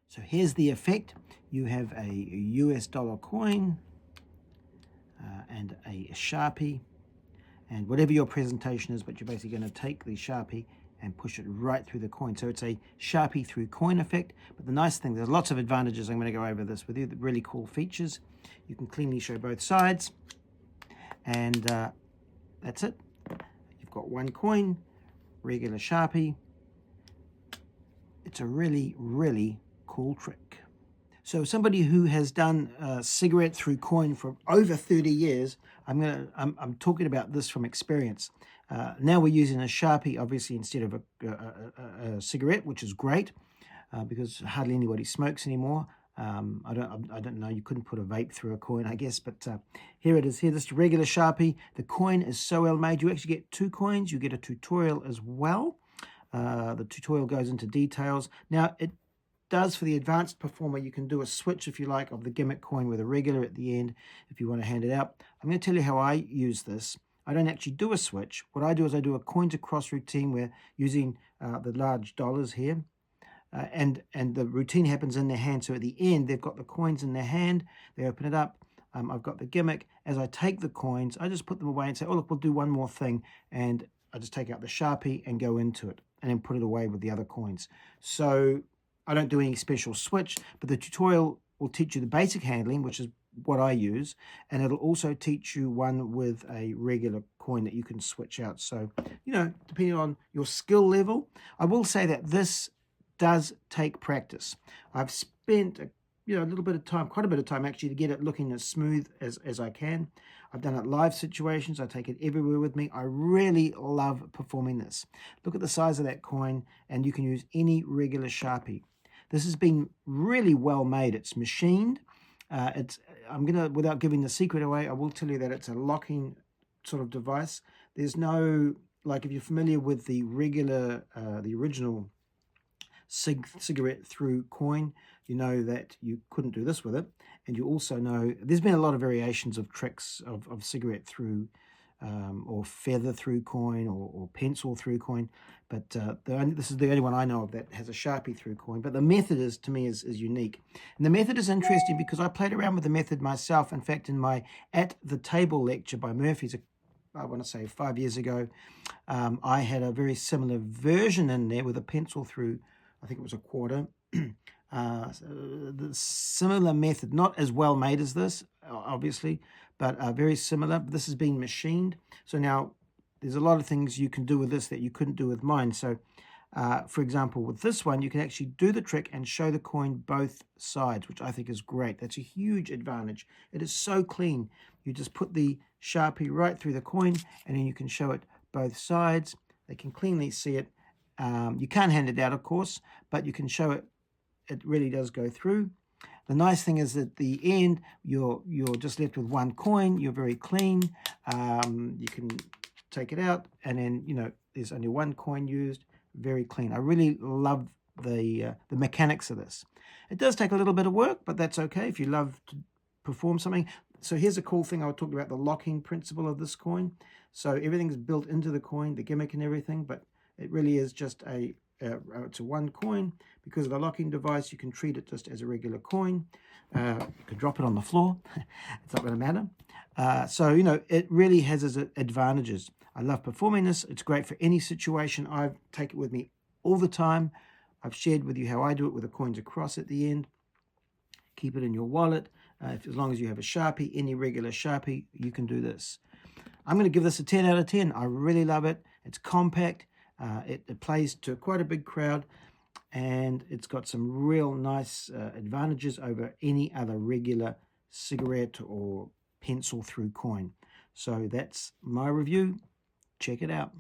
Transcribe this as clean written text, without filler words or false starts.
So here's the effect. You have a US dollar coin and a Sharpie, and whatever your presentation is, but you're basically going to take the Sharpie and push it right through the coin. So it's a Sharpie through coin effect. But the nice thing, there's lots of advantages. I'm going to go over this with you, the really cool features. You can cleanly show both sides, and that's it. You've got one coin, regular Sharpie. It's a really, really cool trick. So somebody who has done cigarette through coin for over 30 years, I'm talking about this from experience. Now we're using a Sharpie, obviously, instead of a cigarette, which is great because hardly anybody smokes anymore. I don't know. You couldn't put a vape through a coin, I guess, but here it is. Here, this regular Sharpie. The coin is so well made. You actually get 2 coins. You get a tutorial as well. The tutorial goes into details. Now, it does for the advanced performer. You can do a switch, if you like, of the gimmick coin with a regular at the end if you want to hand it out. I'm going to tell you how I use this. I don't actually do a switch. What I do is I do a coin to cross routine where using the large dollars here. And the routine happens in their hand. So at the end, they've got the coins in their hand. They open it up. I've got the gimmick. As I take the coins, I just put them away and say, oh, look, we'll do one more thing. And I just take out the Sharpie and go into it and then put it away with the other coins. So I don't do any special switch, but the tutorial will teach you the basic handling, which is what I use. And it'll also teach you one with a regular coin that you can switch out. So, you know, depending on your skill level, I will say that this does take practice. I've spent a little bit of time, quite a bit of time actually, to get it looking as smooth as I can. I've done it live situations. I take it everywhere with me. I really love performing this. Look at the size of that coin, and you can use any regular Sharpie. This has been really well made. It's machined. Without giving the secret away, I will tell you that it's a locking sort of device. There's no, like if you're familiar with the regular, the original cigarette through coin, you know that you couldn't do this with it. And you also know there's been a lot of variations of tricks of cigarette through or feather through coin or pencil through coin, but this is the only one I know of that has a Sharpie through coin. But the method is, to me, is unique. And the method is interesting because I played around with the method myself. In fact, in my At the Table lecture by Murphy's, I want to say 5 years ago, I had a very similar version in there with a pencil through, I think it was a quarter. The similar method, not as well made as this, obviously, but very similar. This has been machined. So now there's a lot of things you can do with this that you couldn't do with mine. So for example, with this one, you can actually do the trick and show the coin both sides, which I think is great. That's a huge advantage. It is so clean. You just put the Sharpie right through the coin, and then you can show it both sides. They can cleanly see it. You can't hand it out, of course, but you can show it. It really does go through. The nice thing is at the end, you're just left with one coin. You're very clean. You can take it out, and then there's only one coin used. Very clean. I really love the mechanics of this. It does take a little bit of work, but that's okay if you love to perform something. So here's a cool thing. I talked about the locking principle of this coin. So everything's built into the coin, the gimmick and everything, but it really is just it's a one coin. Because of the locking device, you can treat it just as a regular coin. You could drop it on the floor. It's not going to matter. So, it really has its advantages. I love performing this. It's great for any situation. I take it with me all the time. I've shared with you how I do it with the coins across at the end. Keep it in your wallet. As long as you have a Sharpie, any regular Sharpie, you can do this. I'm going to give this a 10 out of 10. I really love it. It's compact. It plays to quite a big crowd. And it's got some real nice advantages over any other regular cigarette or pencil through coin. So that's my review. Check it out.